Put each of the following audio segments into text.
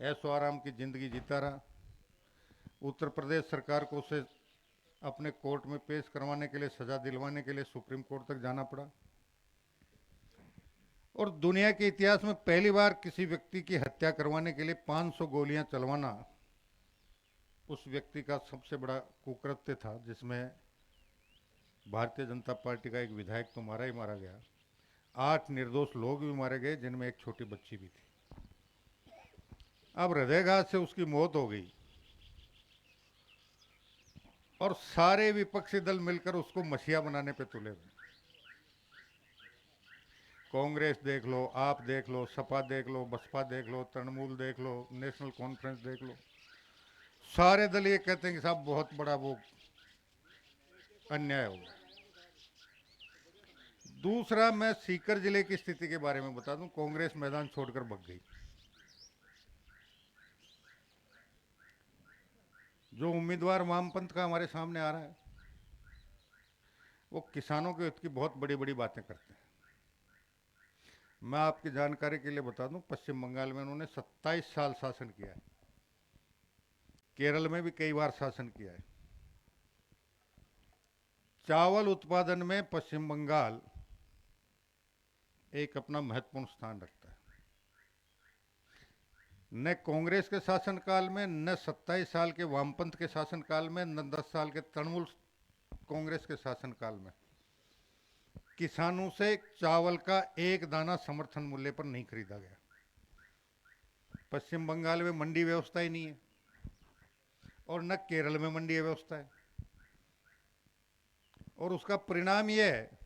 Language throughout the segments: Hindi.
ऐशो आराम की जिंदगी जीता रहा। उत्तर प्रदेश सरकार को उसे अपने कोर्ट में पेश करवाने के लिए, सजा दिलवाने के लिए सुप्रीम कोर्ट तक जाना पड़ा। और दुनिया के इतिहास में पहली बार किसी व्यक्ति की हत्या करवाने के लिए 500 गोलियां चलवाना उस व्यक्ति का सबसे बड़ा कुकृत्य था, जिसमें भारतीय जनता पार्टी का एक विधायक तो मारा ही मारा गया, 8 निर्दोष लोग भी मारे गए, जिनमें एक छोटी बच्ची भी थी। अब हृदयघात से उसकी मौत हो गई और सारे विपक्षी दल मिलकर उसको मसीहा बनाने पे तुले हुए। कांग्रेस देख लो, आप देख लो, सपा देख लो, बसपा देख लो, तृणमूल देख लो, नेशनल कॉन्फ्रेंस देख लो, सारे दल ये कहते हैं कि साहब बहुत बड़ा वो अन्याय होगा। दूसरा, मैं सीकर जिले की स्थिति के बारे में बता दूं। कांग्रेस मैदान छोड़कर भग गई। जो उम्मीदवार वामपंथ का हमारे सामने आ रहा है, वो किसानों के हित की बहुत बड़ी बड़ी बातें करते हैं। मैं आपकी जानकारी के लिए बता दूं, पश्चिम बंगाल में उन्होंने 27 साल शासन किया है। केरल में भी कई बार शासन किया है। चावल उत्पादन में पश्चिम बंगाल एक अपना महत्वपूर्ण स्थान रखता है। न कांग्रेस के शासनकाल में, न 27 साल के वामपंथ के शासनकाल में, न 10 साल के तृणमूल कांग्रेस के शासनकाल में किसानों से चावल का एक दाना समर्थन मूल्य पर नहीं खरीदा गया। पश्चिम बंगाल में मंडी व्यवस्था ही नहीं है और न केरल में मंडी व्यवस्था है। और उसका परिणाम यह है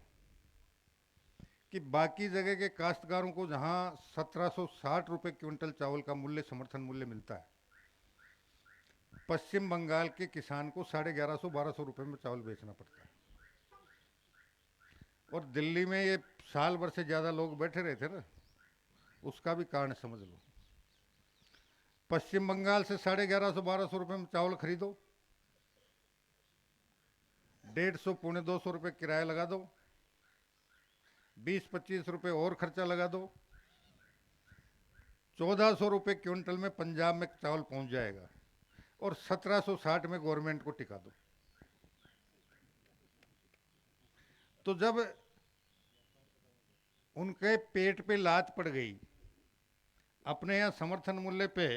कि बाकी जगह के काश्तकारों को जहां 1760 रुपए क्विंटल चावल का मूल्य, समर्थन मूल्य मिलता है, पश्चिम बंगाल के किसान को 1150-1200 रुपए में चावल बेचना पड़ता है। और दिल्ली में ये साल भर से ज्यादा लोग बैठे रहे थे ना, उसका भी कारण समझ लो। पश्चिम बंगाल से 1150-1200 रुपए में चावल खरीदो, 150-250 रुपए किराया लगा दो, 20-25 रुपए और खर्चा लगा दो, 1400 रुपए क्विंटल में पंजाब में चावल पहुंच जाएगा और 1760 में गवर्नमेंट को टिका दो। तो जब उनके पेट पे लात पड़ गई, अपने यहाँ समर्थन मूल्य पे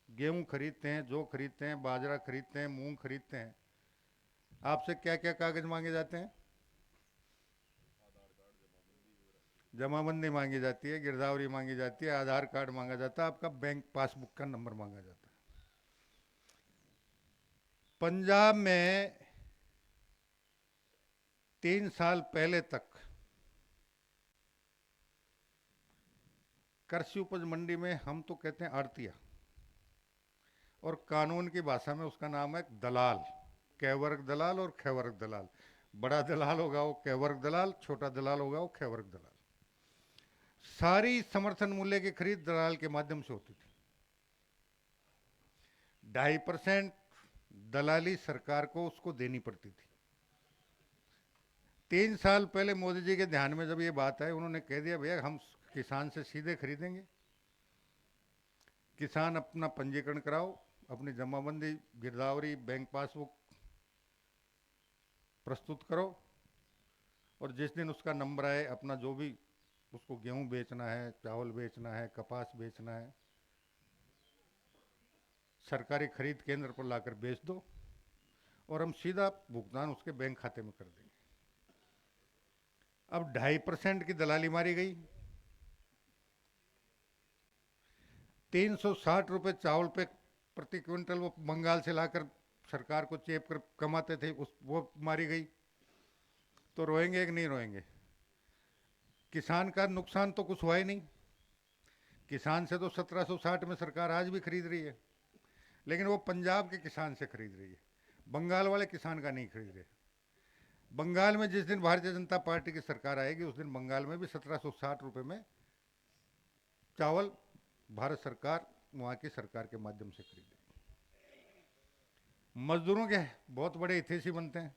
गेहूं खरीदते हैं, जौ खरीदते हैं, बाजरा खरीदते हैं, मूंग खरीदते हैं, आपसे क्या क्या कागज मांगे जाते हैं? जमाबंदी मांगी जाती है, गिरदावरी मांगी जाती है, आधार कार्ड मांगा जाता है, आपका बैंक पासबुक का नंबर मांगा जाता है। पंजाब में 3 साल पहले तक कृषि उपज मंडी में, हम तो कहते हैं आड़तिया, और कानून की भाषा में उसका नाम है दलाल। कै वर्ग दलाल और ख वर्ग दलाल। बड़ा दलाल होगा वो कै वर्ग दलाल, छोटा दलाल होगा वो ख वर्ग दलाल। सारी समर्थन मूल्य की खरीद दलाल के माध्यम से होती थी। 2.5% दलाली सरकार को उसको देनी पड़ती थी। 3 साल पहले मोदी जी के ध्यान में जब ये बात आई, उन्होंने कह दिया भैया हम किसान से सीधे खरीदेंगे, किसान अपना पंजीकरण कराओ, अपनी जमाबंदी, गिरदावरी, बैंक पासबुक प्रस्तुत करो, और जिस दिन उसका नंबर आए, अपना जो भी उसको गेहूं बेचना है, चावल बेचना है, कपास बेचना है, सरकारी खरीद केंद्र पर लाकर बेच दो और हम सीधा भुगतान उसके बैंक खाते में कर देंगे। अब 2.5% की दलाली मारी गई। 360 रुपए चावल पे प्रति क्विंटल वो बंगाल से लाकर सरकार को चेप कर कमाते थे, उस वो मारी गई। तो रोएंगे कि नहीं रोएंगे? किसान का नुकसान तो कुछ हुआ ही नहीं। किसान से तो 1760 में सरकार आज भी खरीद रही है, लेकिन वो पंजाब के किसान से खरीद रही है, बंगाल वाले किसान का नहीं खरीद रहे। बंगाल में जिस दिन भारतीय जनता पार्टी की सरकार आएगी, उस दिन बंगाल में भी 1760 रुपए में चावल भारत सरकार वहां की सरकार के माध्यम से खरीदेगी। मजदूरों के बहुत बड़े हितैषी बनते हैं।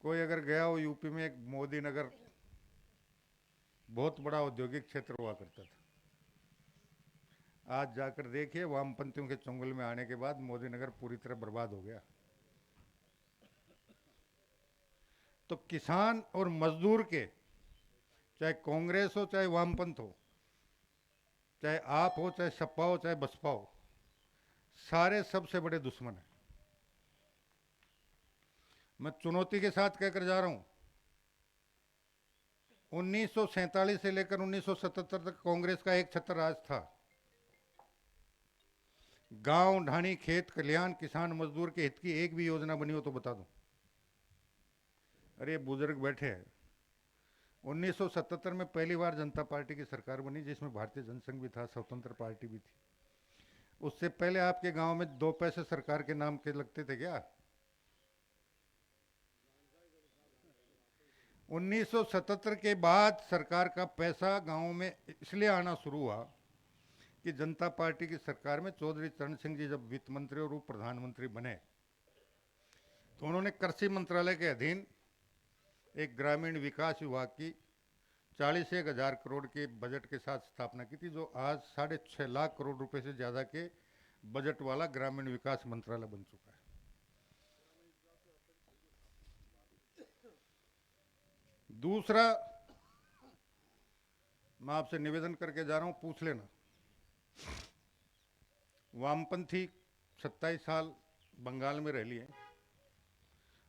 कोई अगर गया हो यूपी में, एक मोदी नगर बहुत बड़ा औद्योगिक क्षेत्र हुआ करता था। आज जाकर देखिए, वामपंथियों के चुंगल में आने के बाद मोदी नगर पूरी तरह बर्बाद हो गया। तो किसान और मजदूर के, चाहे कांग्रेस हो चाहे वामपंथ हो, चाहे आप हो चाहे सपा हो चाहे बसपा हो, सारे सबसे बड़े दुश्मन हैं। मैं चुनौती के साथ कहकर जा रहा हूं, 1947 से लेकर 1977 तक कांग्रेस का एक छत्र राज था। गांव ढाणी खेत कल्याण किसान मजदूर के हित की एक भी योजना बनी हो तो बता दूं। अरे बुजुर्ग बैठे हैं। 1977 में पहली बार जनता पार्टी की सरकार बनी, जिसमें भारतीय जनसंघ भी था, स्वतंत्र पार्टी भी थी। उससे पहले आपके गांव में 2 पैसे सरकार के नाम के लगते थे क्या? 1977 के बाद सरकार का पैसा गांव में इसलिए आना शुरू हुआ कि जनता पार्टी की सरकार में चौधरी चरण सिंह जी जब वित्त मंत्री और उप प्रधानमंत्री बने, तो उन्होंने कृषि मंत्रालय के अधीन एक ग्रामीण विकास विभाग की 41,000 करोड़ के बजट के साथ स्थापना की थी, जो आज 6.5 लाख करोड़ रुपए से ज्यादा के बजट वाला ग्रामीण विकास मंत्रालय बन चुका है। दूसरा, मैं आपसे निवेदन करके जा रहा हूं, पूछ लेना। वामपंथी 27 साल बंगाल में रह लिए,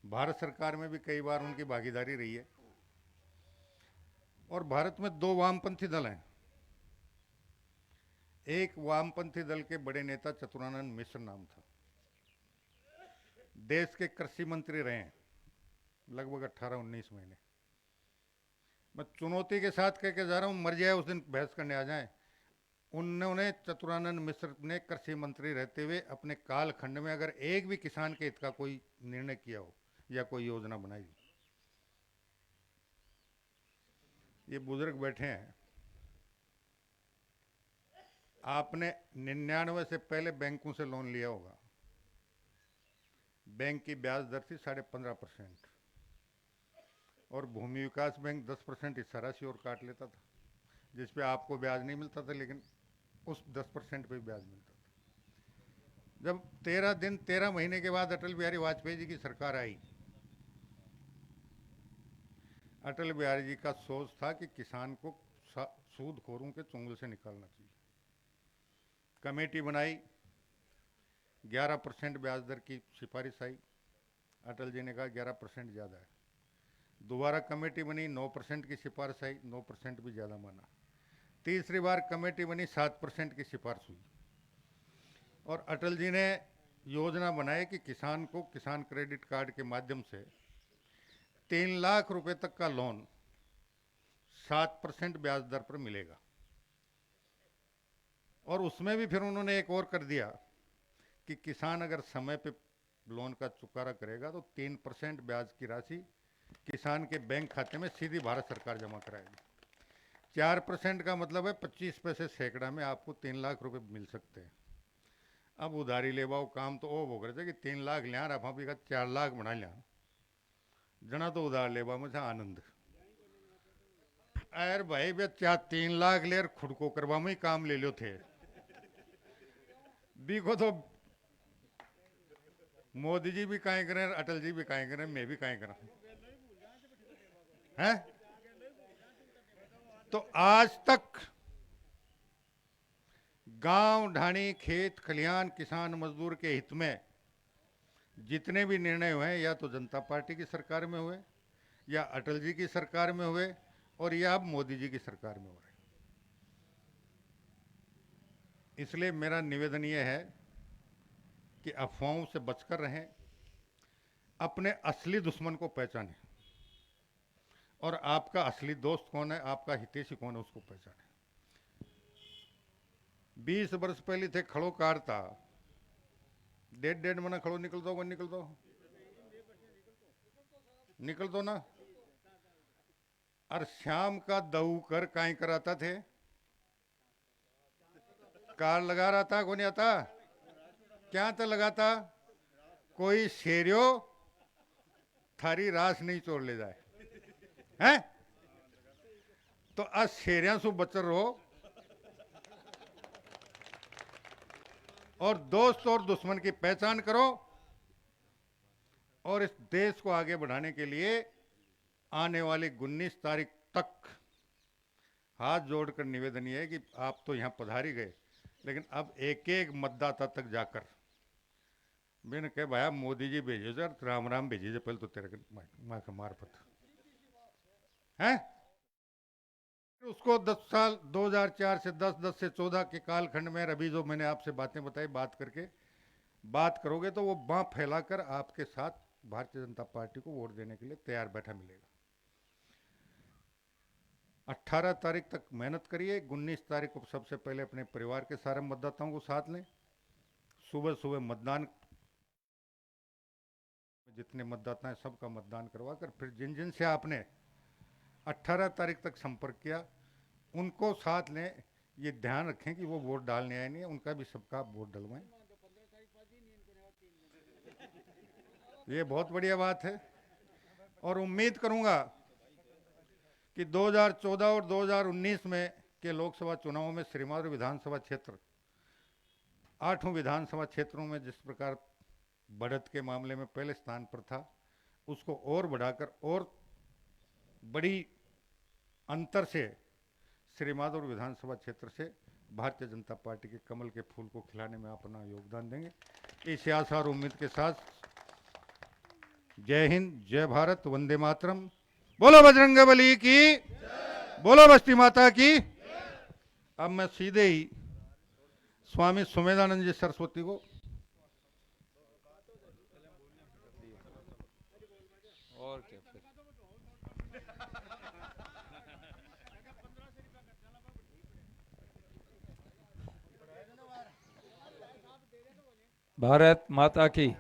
भारत सरकार में भी कई बार उनकी भागीदारी रही है, और भारत में 2 वामपंथी दल हैं। एक वामपंथी दल के बड़े नेता चतुरानंद मिश्र नाम था, देश के कृषि मंत्री रहे हैं लगभग 18-19 महीने। मैं चुनौती के साथ कह के जा रहा हूं, मर जाए उस दिन बहस करने आ जाए। उन्होंने, चतुरानंद मिश्र ने कृषि मंत्री रहते हुए अपने कालखंड में अगर एक भी किसान के हित का कोई निर्णय किया हो या कोई योजना बनाई हो। ये बुजुर्ग बैठे हैं, आपने 99 से पहले बैंकों से लोन लिया होगा। बैंक की ब्याज दर थी 15.5%, और भूमि विकास बैंक 10% हिस्सा राशि और काट लेता था, जिसपे आपको ब्याज नहीं मिलता था, लेकिन उस 10% पे ब्याज मिलता था। जब 13 महीने के बाद अटल बिहारी वाजपेयी जी की सरकार आई, अटल बिहारी जी का सोच था कि किसान को सूदखोरों के चुंगल से निकालना चाहिए। कमेटी बनाई, 11% ब्याज दर की सिफारिश आई। अटल जी ने कहा 11% ज़्यादा है। दोबारा कमेटी बनी, 9% की सिफारिश आई, 9% भी ज़्यादा माना। तीसरी बार कमेटी बनी, 7% की सिफारिश हुई, और अटल जी ने योजना बनाई कि किसान को किसान क्रेडिट कार्ड के माध्यम से 3 लाख रुपए तक का लोन 7% ब्याज दर पर मिलेगा। और उसमें भी फिर उन्होंने एक और कर दिया कि किसान अगर समय पे लोन का चुकारा करेगा तो 3% ब्याज की राशि किसान के बैंक खाते में सीधी भारत सरकार जमा कराएगी। 4% का मतलब है 25 पैसे सैकड़ा में आपको 3 लाख रुपए मिल सकते हैं। अब उधारी लेवाओ काम तो वो करे थे कि 3 लाख लिया, आप भी 4 लाख बना लिया, जना तो उधार लेवा में था आनंद। अरे भाई बे 3 लाख ले खुद को करवा में ही काम ले लो थे, बीको तो मोदी जी भी काहे करें, अटल जी भी काहे करें, मैं भी काहे करा है। तो आज तक गांव ढाणी खेत खलियान किसान मजदूर के हित में जितने भी निर्णय हुए हैं, या तो जनता पार्टी की सरकार में हुए, या अटल जी की सरकार में हुए, और या अब मोदी जी की सरकार में हो रहे। इसलिए मेरा निवेदन यह है कि अफवाहों से बचकर रहें, अपने असली दुश्मन को पहचानें, और आपका असली दोस्त कौन है, आपका हितैषी कौन है, उसको पहचानें। 20 वर्ष पहले थे खड़ो कारता, 1.5 महीना खड़ो निकल दो, निकल दो ना। और शाम का दऊ कर काई कराता थे, कार लगा रहा था, कौन आता क्या तो लगाता, कोई शेरियो थारी रास नहीं चोर ले जाए हैं। तो आज शेरिया सु बचर रहो, और दोस्त और दुश्मन की पहचान करो। और इस देश को आगे बढ़ाने के लिए आने वाली 19 तारीख तक हाथ जोड़कर निवेदन ये है कि आप तो यहाँ पधारी गए, लेकिन अब एक एक मतदाता तक जाकर मैंने कहा भाई मोदी जी भेजे सर, राम राम भेजिए पहले तो तेरे माँ का मार्फत है। उसको 10 साल 2004 से 10 से 14 के कालखंड में अभी जो मैंने आपसे बातें बताई, बात करोगे तो वो बाँ फैलाकर आपके साथ भारतीय जनता पार्टी को वोट देने के लिए तैयार बैठा मिलेगा। 18 तारीख तक मेहनत करिए, 19 तारीख को सबसे पहले अपने परिवार के सारे मतदाताओं को साथ लें, सुबह सुबह मतदान, जितने मतदाता हैं सबका मतदान करवाकर फिर जिन जिन से आपने 18 तारीख तक संपर्क किया उनको साथ लें। ये ध्यान रखें कि वो वोट डालने आए नहीं, उनका भी सबका वोट डलवाएं। ये बहुत बढ़िया बात है। और उम्मीद करूंगा कि 2014 और 2019 में के लोकसभा चुनावों में श्रीमाधोपुर विधानसभा क्षेत्र 8 विधानसभा क्षेत्रों में जिस प्रकार बढ़त के मामले में पहले स्थान पर था, उसको और बढ़ाकर और बड़ी अंतर से श्रीमाधोपुर विधानसभा क्षेत्र से भारतीय जनता पार्टी के कमल के फूल को खिलाने में अपना योगदान देंगे। इस आशा और उम्मीद के साथ जय हिंद, जय भारत, वंदे मातरम। बोलो बजरंगबली की, बोलो बस्ती माता की। अब मैं सीधे ही स्वामी सुमेधानंद जी सरस्वती को और क्या फिर भारत माता की।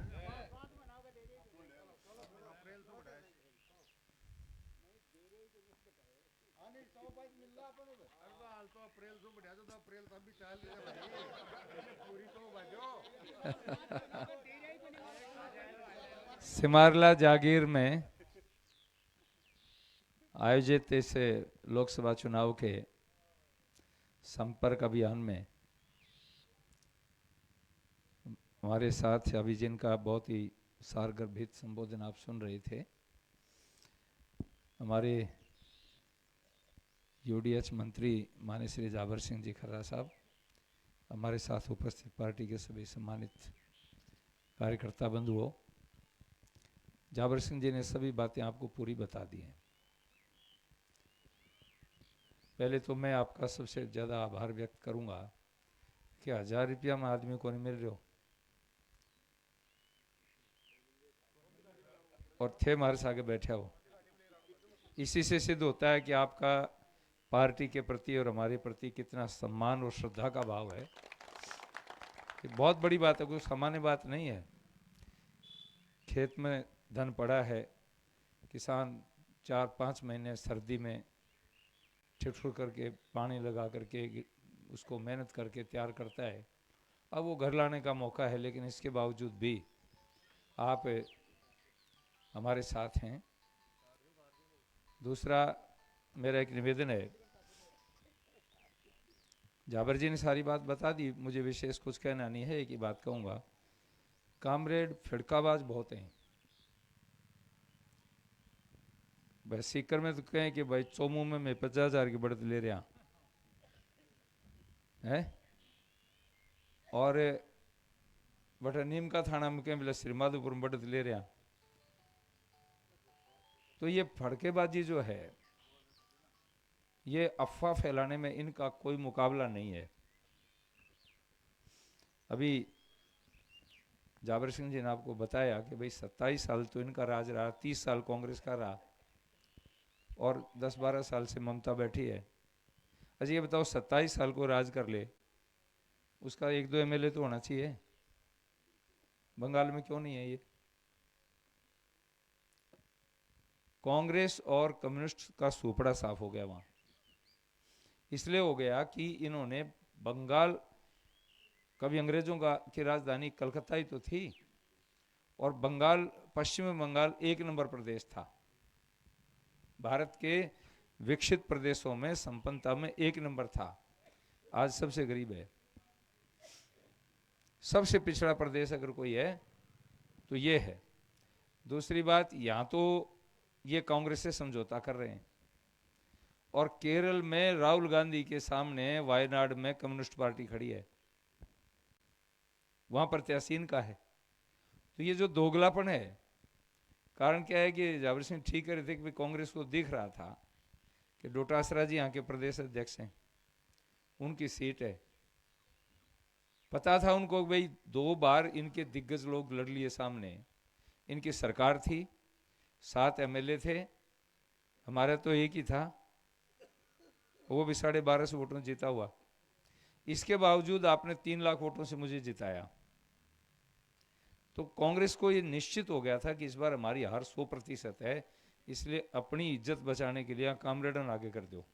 सिमारला जागीर में आयोजित इस लोकसभा चुनाव के संपर्क अभियान में हमारे साथ अभी जिनका बहुत ही सारगर्भित संबोधन आप सुन रहे थे, हमारे यूडीएच मंत्री माननीय श्री जाबर सिंह जी खर्रा साहब, हमारे साथ उपस्थित पार्टी के सभी सम्मानित कार्यकर्ता बंधुओं, जाबर सिंह जी ने सभी बातें आपको पूरी बता दी हैं। पहले तो मैं आपका सबसे ज़्यादा आभार व्यक्त करूंगा कि 1000 रुपया में आदमी को नहीं मिल रहे हो और थे हमारे साथ आगे बैठे हो। इसी से सिद्ध होता है कि आपका पार्टी के प्रति और हमारे प्रति कितना सम्मान और श्रद्धा का भाव है। ये बहुत बड़ी बात है, कोई सामान्य बात नहीं है। खेत में धन पड़ा है, किसान 4-5 महीने सर्दी में ठिठुर करके पानी लगा करके उसको मेहनत करके तैयार करता है। अब वो घर लाने का मौका है, लेकिन इसके बावजूद भी आप हमारे साथ हैं। दूसरा मेरा एक निवेदन है, जाबर जी ने सारी बात बता दी, मुझे विशेष कुछ कहना नहीं है। एक ही बात कहूँगा, कामरेड फिड़काबाज बहुत हैं। भाई सीकर में तो कहें कि भाई चोमू में मैं 50,000 की बढ़त ले रहा है, और बटा नीम का थाना में कहें बोले श्रीमाधोपुर में बढ़त ले रहा। तो ये फड़केबाजी जो है, ये अफवाह फैलाने में इनका कोई मुकाबला नहीं है। अभी जाबर सिंह जी ने आपको बताया कि भाई 27 साल तो इनका राज रहा, 30 साल कांग्रेस का रहा और 10-12 साल से ममता बैठी है। अच्छा ये बताओ, 27 साल को राज कर ले, उसका 1-2 एमएलए तो होना चाहिए। बंगाल में क्यों नहीं है ये? कांग्रेस और कम्युनिस्ट का सुपड़ा साफ हो गया वहां। इसलिए हो गया कि इन्होंने बंगाल, कभी अंग्रेजों की राजधानी कलकत्ता ही तो थी, और बंगाल, पश्चिमी बंगाल 1 नंबर प्रदेश था। भारत के विकसित प्रदेशों में संपन्नता में 1 नंबर था, आज सबसे गरीब है। सबसे पिछड़ा प्रदेश अगर कोई है तो ये है। दूसरी बात, यहाँ तो ये कांग्रेस से समझौता कर रहे हैं, और केरल में राहुल गांधी के सामने वायनाड में कम्युनिस्ट पार्टी खड़ी है, वहां प्रत्याशी इनका है। तो ये जो दोगलापन है, कारण क्या है कि जाबिर सिंह ठीक कह रहे थे कि कांग्रेस को दिख रहा था कि डोटासरा जी यहाँ के प्रदेश अध्यक्ष हैं, उनकी सीट है, पता था उनको भाई 2 बार इनके दिग्गज लोग लड़ लिए सामने, इनकी सरकार थी, 7 एमएलए थे, हमारा तो एक ही था, वो भी 1250 वोटों से जीता हुआ। इसके बावजूद आपने 3 लाख वोटों से मुझे जिताया। तो कांग्रेस को ये निश्चित हो गया था कि इस बार हमारी हार 100% है, इसलिए अपनी इज्जत बचाने के लिए कामरेडन आगे कर दो।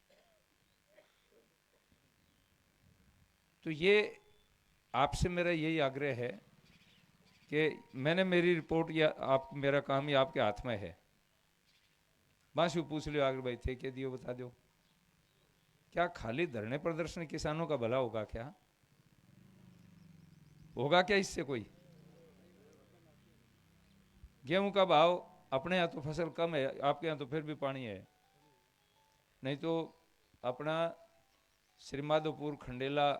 तो ये आपसे मेरा यही आग्रह है कि मैंने मेरी रिपोर्ट या आप, मेरा काम ये आपके हाथ में है, बांसु पूछ लियो आगे भाई थे क्या दियो बता दो। क्या खाली धरने प्रदर्शन किसानों का भला होगा? क्या होगा? क्या इससे कोई? गेहूं का भाव अपने यहाँ तो फसल कम है, आपके यहाँ तो फिर भी पानी है, नहीं तो अपना श्रीमाधोपुर खंडेला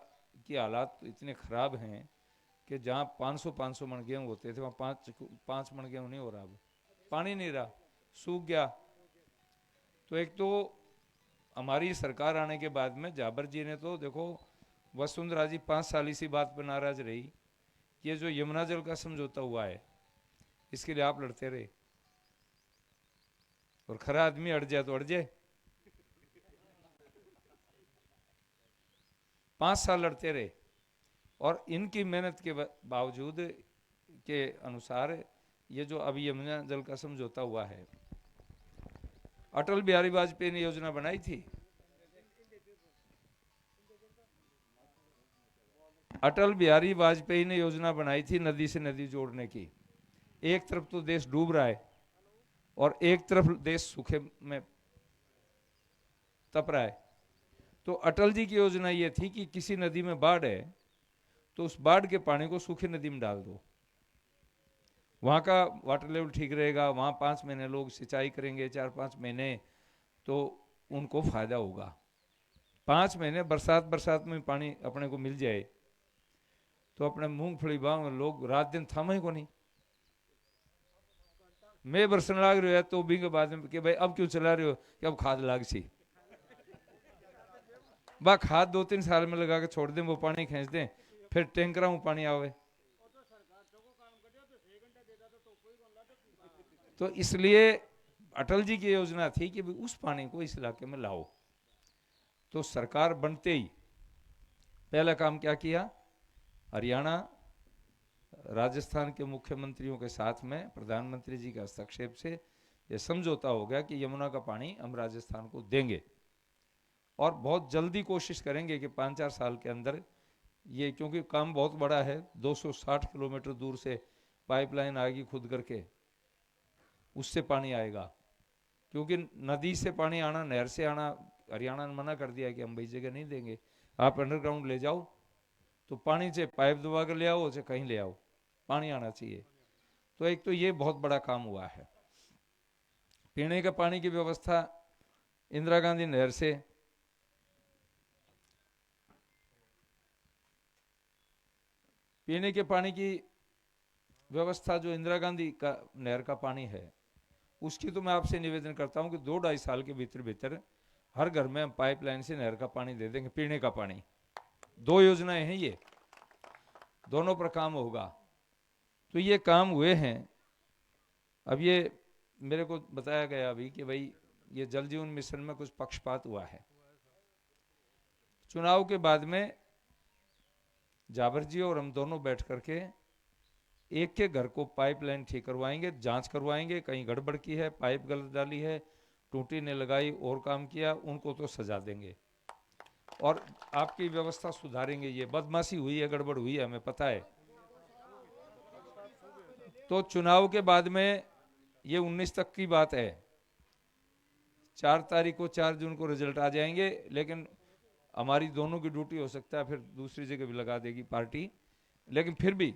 की हालात इतने खराब हैं कि जहाँ 500 मन गेहूँ होते थे वहाँ 5 मन गेहूँ नहीं हो रहा, अब पानी नहीं रहा, सूख गया। तो एक तो हमारी सरकार आने के बाद में जाबर जी ने तो देखो, वसुंधरा जी 5 साल इसी बात पर नाराज रही, ये जो यमुना जल का समझौता हुआ है इसके लिए आप लड़ते रहे, और खरा आदमी अड़ जाए तो अड़ जाए। 5 साल लड़ते रहे, और इनकी मेहनत के बावजूद के अनुसार ये जो अभी यमुना जल का समझौता हुआ है, अटल बिहारी वाजपेयी ने योजना बनाई थी, अटल बिहारी वाजपेयी ने योजना बनाई थी नदी से नदी जोड़ने की। एक तरफ तो देश डूब रहा है और एक तरफ देश सूखे में तप रहा है। तो अटल जी की योजना ये थी कि किसी नदी में बाढ़ है तो उस बाढ़ के पानी को सूखी नदी में डाल दो, वहां का वाटर लेवल ठीक रहेगा, वहां 5 महीने लोग सिंचाई करेंगे, 4-5 महीने तो उनको फायदा होगा। 5 महीने बरसात में पानी अपने को मिल जाए तो अपने मूंगफली बांग लोग रात दिन थामे को नहीं। मैं बरसन लाग रही है तो भी के बाद में कि भाई अब क्यों चला रहे हो, कि अब खाद लाग सी, बा खाद 2-3 साल में लगा के छोड़ दें, वो पानी खींच दें, फिर टैंकरों में पानी आवे। तो इसलिए अटल जी की योजना थी कि उस पानी को इस इलाके में लाओ। तो सरकार बनते ही पहला काम क्या किया, हरियाणा राजस्थान के मुख्यमंत्रियों के साथ में प्रधानमंत्री जी के हस्तक्षेप से यह समझौता हो गया कि यमुना का पानी हम राजस्थान को देंगे, और बहुत जल्दी कोशिश करेंगे कि 5-4 साल के अंदर ये, क्योंकि काम बहुत बड़ा है, 260 किलोमीटर दूर से पाइपलाइन आएगी खुद करके, उससे पानी आएगा, क्योंकि नदी से पानी आना, नहर से आना हरियाणा ने मना कर दिया कि हम भाई जगह नहीं देंगे, आप अंडरग्राउंड ले जाओ, तो पानी से पाइप दबा कर ले आओ, चाहे कहीं ले आओ, पानी आना चाहिए। तो एक तो ये बहुत बड़ा काम हुआ है। पीने का पानी की व्यवस्था इंदिरा गांधी नहर से, पीने के पानी की व्यवस्था जो इंदिरा गांधी का नहर का पानी है, उसकी तो मैं आपसे निवेदन करता हूं कि 2-2.5 साल के भीतर भीतर हर घर में हम पाइपलाइन से नहर का पानी दे देंगे, पीने का पानी। 2 योजनाएं हैं, ये दोनों पर काम होगा। तो ये काम हुए हैं। अब ये मेरे को बताया गया अभी कि भाई ये जल जीवन मिशन में कुछ पक्षपात हुआ है। चुनाव के बाद में जाबर जी और हम दोनों बैठ करके एक के घर को पाइपलाइन ठीक करवाएंगे, जांच करवाएंगे, कहीं गड़बड़ की है, पाइप गलत डाली है, टूटी ने लगाई और काम किया, उनको तो सजा देंगे और आपकी व्यवस्था सुधारेंगे। ये बदमाशी हुई है, गड़बड़ हुई है, हमें पता है। तो चुनाव के बाद में ये 19 तक की बात है, 4 तारीख को 4 जून को रिजल्ट आ जाएंगे, लेकिन हमारी दोनों की ड्यूटी हो सकता है फिर दूसरी जगह भी लगा देगी पार्टी, लेकिन फिर भी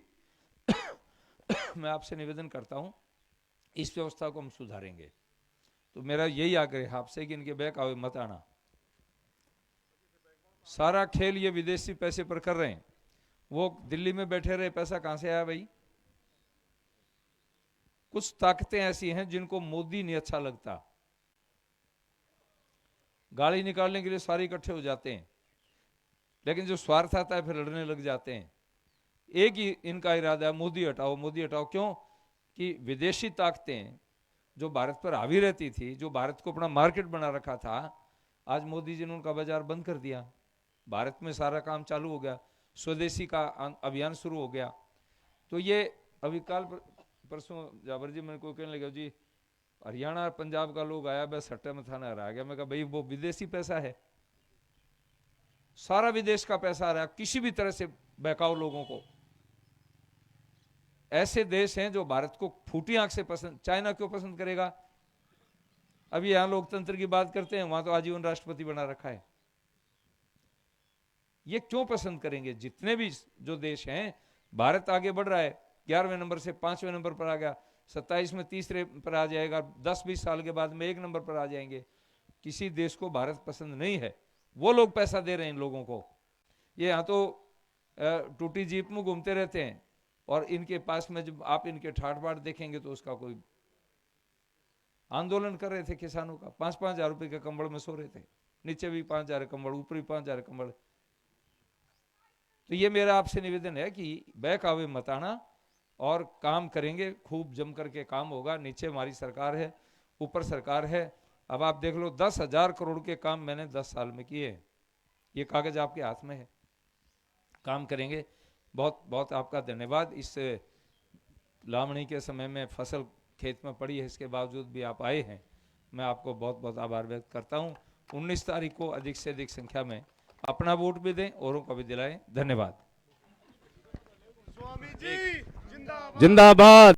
मैं आपसे निवेदन करता हूं, इस व्यवस्था को हम सुधारेंगे। तो मेरा यही आग्रह है आपसे कि इनके बहकावे मत आना। सारा खेल ये विदेशी पैसे पर कर रहे हैं। वो दिल्ली में बैठे रहे, पैसा कहां से आया भाई? कुछ ताकतें ऐसी हैं जिनको मोदी नहीं अच्छा लगता, गाली निकालने के लिए सारे इकट्ठे हो जाते हैं, लेकिन जो स्वार्थ आता है फिर लड़ने लग जाते हैं। एक ही इनका इरादा है, मोदी हटाओ मोदी हटाओ। क्यों? कि विदेशी ताकतें जो भारत पर हावी रहती थी, जो भारत को अपना मार्केट बना रखा था, आज मोदी जी ने उनका बाजार बंद कर दिया। भारत में सारा काम चालू हो गया, स्वदेशी का अभियान शुरू हो गया। तो ये अभी कल परसों जाबर जी मेरे को कहने लगे, जी हरियाणा पंजाब का लोग आया, बस सट्टे में थाना हरा गया। मैं कहा भाई वो विदेशी पैसा है, सारा विदेश का पैसा आ रहा है, किसी भी तरह से बहकाओ लोगों को। ऐसे देश हैं जो भारत को फूटी आंख से पसंद, चाइना क्यों पसंद करेगा? अभी यहां लोकतंत्र की बात करते हैं, वहां तो आजीवन राष्ट्रपति बना रखा है। ये क्यों पसंद करेंगे? जितने भी जो देश हैं, भारत आगे बढ़ रहा है, 11वें नंबर से 5वें नंबर पर आ गया, 27 में तीसरे पर आ जाएगा, 10-20 साल के बाद में 1 नंबर पर आ जाएंगे। किसी देश को भारत पसंद नहीं है, वो लोग पैसा दे रहे हैं इन लोगों को। ये यहाँ तो टूटी जीप में घूमते रहते हैं, और इनके पास में जब आप इनके ठाट बाट देखेंगे तो उसका कोई आंदोलन कर रहे थे किसानों का, 5-5 हजार रुपए के कंबल में सो रहे थे, नीचे भी 5 हजार कंबल, ऊपर भी 5 हजार कंबल। तो ये मेरा आपसे निवेदन है कि बहकावे मत आना, और काम करेंगे, खूब जम करके काम होगा। नीचे हमारी सरकार है, ऊपर सरकार है। अब आप देख लो, 10,000 करोड़ के काम मैंने 10 साल में किए। ये कागज आपके हाथ में है, काम करेंगे। बहुत बहुत आपका धन्यवाद। इस लामणी के समय में फसल खेत में पड़ी है, इसके बावजूद भी आप आए हैं, मैं आपको बहुत बहुत आभार व्यक्त करता हूं। 19 तारीख को अधिक से अधिक संख्या में अपना वोट भी दें, औरों को भी दिलाएं। धन्यवाद। जिंदाबाद।